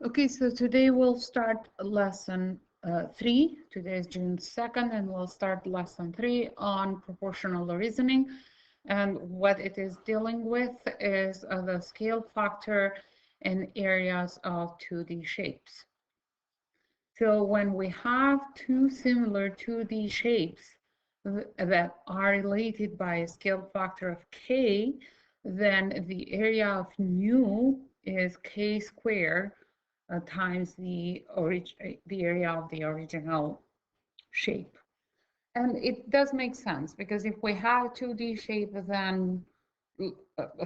Okay, so today we'll start lesson 3. Today is June 2nd, and we'll start lesson 3 on proportional reasoning. And what it is dealing with is the scale factor in areas of 2D shapes. So when we have two similar 2D shapes that are related by a scale factor of k, then the area of nu is k squared times the area of the original shape. And it does make sense because if we have a 2D shape, then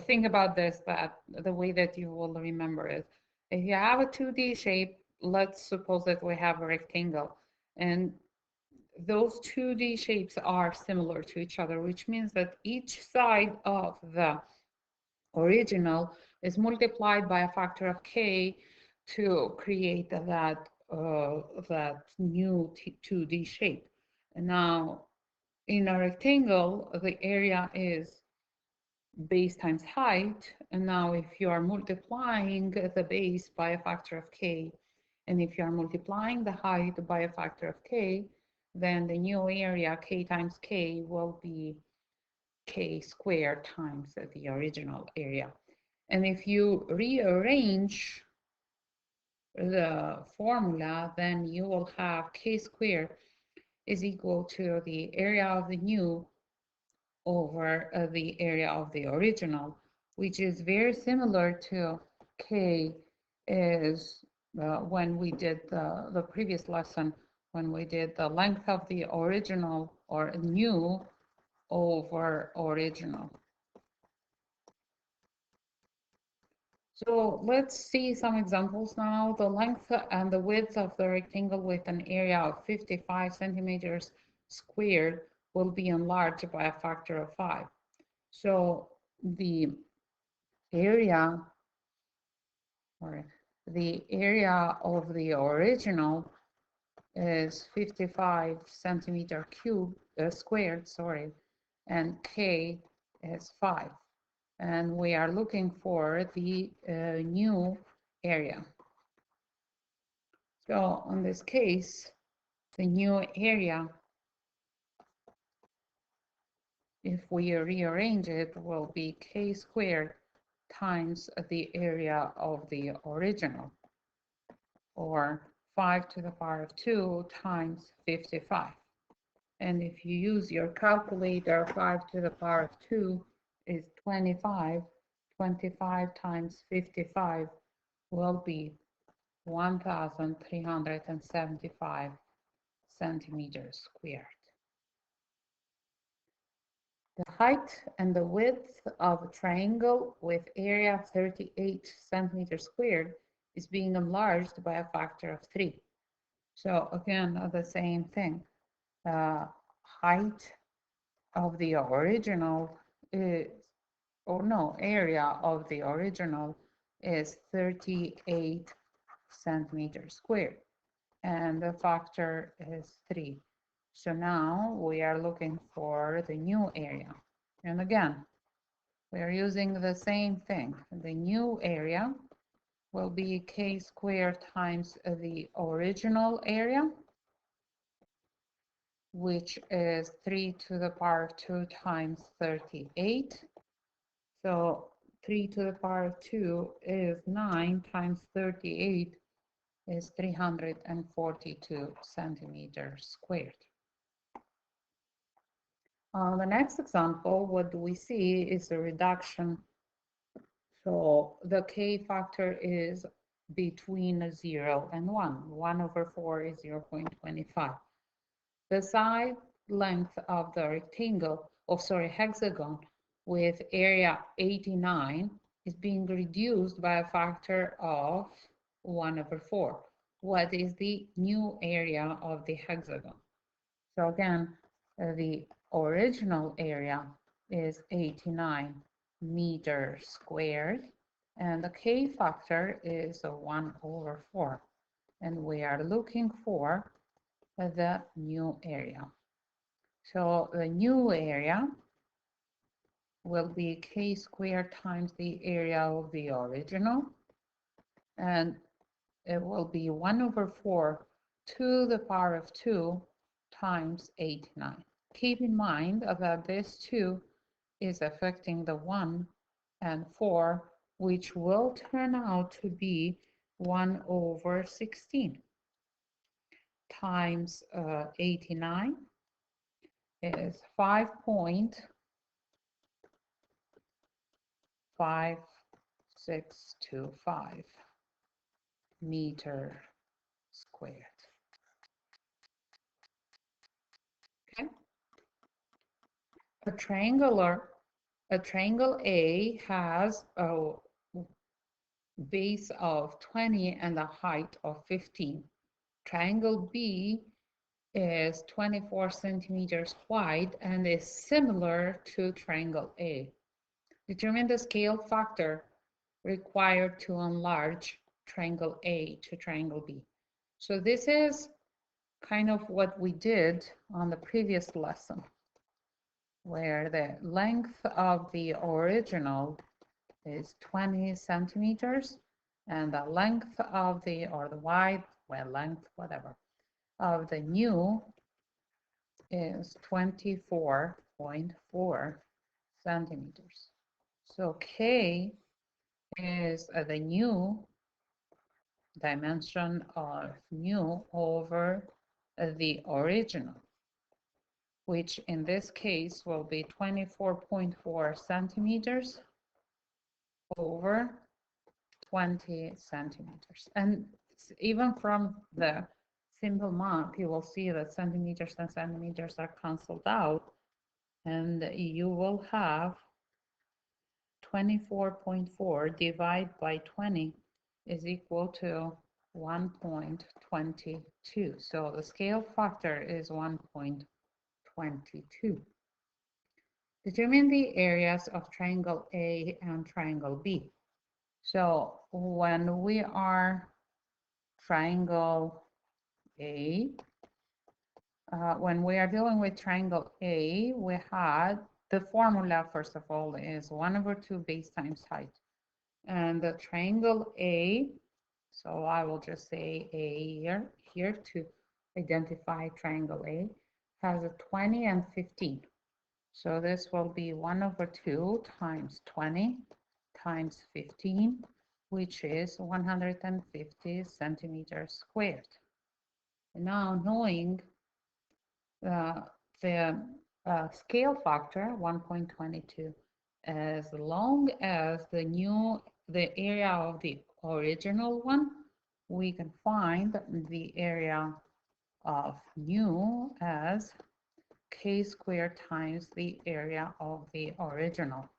think about this, that the way that you will remember it. If you have a 2D shape, let's suppose that we have a rectangle, and those 2D shapes are similar to each other, which means that each side of the original is multiplied by a factor of k to create that new 2D shape. And now, in a rectangle, the area is base times height. And now, if you are multiplying the base by a factor of k, and if you are multiplying the height by a factor of k, then the new area, k times k, will be k squared times the original area. And if you rearrange the formula, then you will have k squared is equal to the area of the new over the area of the original, which is very similar to k is when we did the previous lesson, when we did the length of the original or new over original. So let's see some examples now. The length and the width of the rectangle with an area of 55 centimeters squared will be enlarged by a factor of 5. So the area, or the area of the original is 55 centimeter squared, sorry, and k is 5. And we are looking for the new area. So in this case, the new area, if we rearrange it, will be k squared times the area of the original, or 5 to the power of 2 times 55. And if you use your calculator, 5 to the power of 2 is 25. 25 times 55 will be 1,375 centimeters squared. The height and the width of a triangle with area 38 centimeters squared is being enlarged by a factor of 3. So again, the same thing. Height of the original is, area of the original is 38 centimeters squared, and the factor is 3. So now we are looking for the new area. And again, we are using the same thing. The new area will be k squared times the original area, which is 3 to the power of 2 times 38. So 3 to the power of 2 is 9 times 38 is 342 centimeters squared. The next example, what do we see is a reduction. So the k factor is between 0 and 1. 1 over 4 is 0.25. The side length of the rectangle, hexagon with area 89 is being reduced by a factor of 1 over 4. What is the new area of the hexagon? So again, the original area is 89 meters squared, and the k factor is 1 over 4. And we are looking for the new area. So the new area will be k squared times the area of the original. And it will be 1/4 to the power of 2 times 89. Keep in mind that this 2 is affecting the 1 and 4, which will turn out to be 1/16 times 89 is 5.5625 meter squared. Okay. A triangle A has a base of 20 and a height of 15. Triangle B is 24 centimeters wide and is similar to triangle A. Determine the scale factor required to enlarge triangle A to triangle B. So this is kind of what we did on the previous lesson, where the length of the original is 20 centimeters and the length of the, or the wide, well, length, whatever, of the new is 24.4 centimeters. So K is the new dimension of new over the original, which in this case will be 24.4 centimeters over 20 centimeters. And even from the simple map, you will see that centimeters and centimeters are canceled out, and you will have 24.4 divided by 20 is equal to 1.22. So the scale factor is 1.22. Determine the areas of triangle A and triangle B. So when we are triangle A, when we are dealing with triangle A, we had the formula, first of all, is 1/2 base times height. And the triangle A, so I will just say A here to identify triangle A, has a 20 and 15. So this will be 1/2 times 20 times 15, which is 150 centimeters squared. And now knowing the scale factor, 1.22, as long as the area of the original one, we can find the area of new as K squared times the area of the original,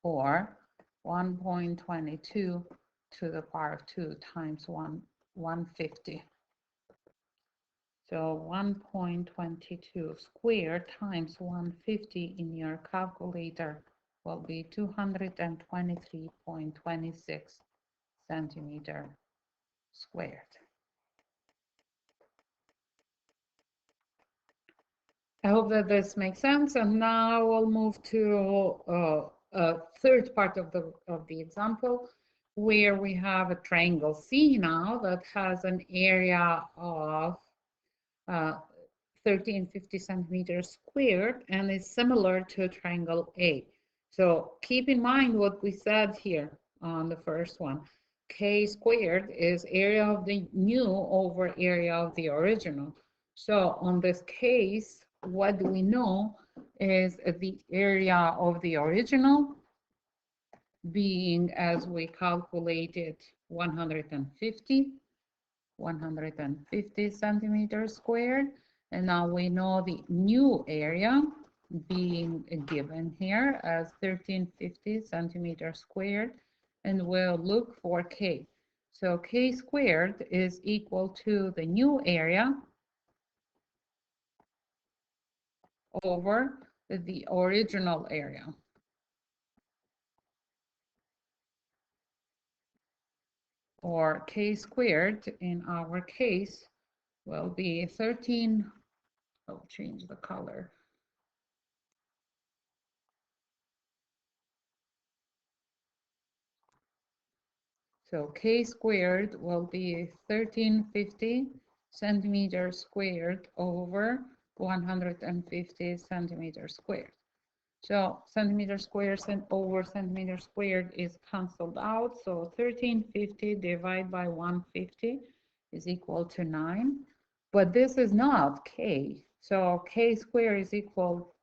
or 1.22 to the power of 2 times 150. So 1.22 squared times 150 in your calculator will be 223.26 centimeter squared. I hope that this makes sense. And now we'll move to a third part of the example, where we have a triangle C now that has an area of 1350 centimeters squared and is similar to triangle A. So keep in mind what we said here on the first one. K squared is area of the new over area of the original. So on this case, what do we know is the area of the original being, as we calculated, 150 centimeters squared. And now we know the new area being given here as 1350 centimeters squared, and we'll look for K. So K squared is equal to the new area over the original area. Or K squared in our case will be 13, I'll change the color. So K squared will be 1350 centimeters squared over 150 centimeters squared. So centimeter squared over centimeter squared is canceled out. So 1350 divided by 150 is equal to 9. But this is not K. So K squared is equal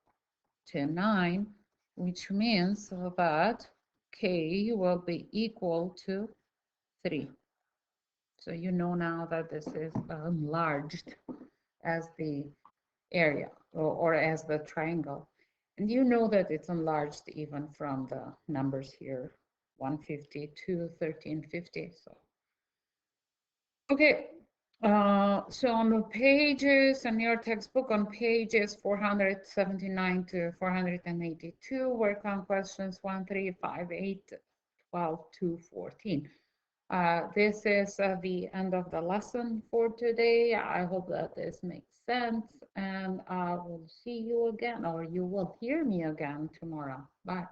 to 9, which means that K will be equal to 3. So you know now that this is enlarged as the area or as the triangle. And you know that it's enlarged even from the numbers here, 150 to 1350. So, okay. So on the pages in your textbook on pages 479 to 482, work on questions 1, 3, 5, 8, 12 to 14. This is the end of the lesson for today. I hope that this makes sense, and I will see you again, or you will hear me again tomorrow. Bye.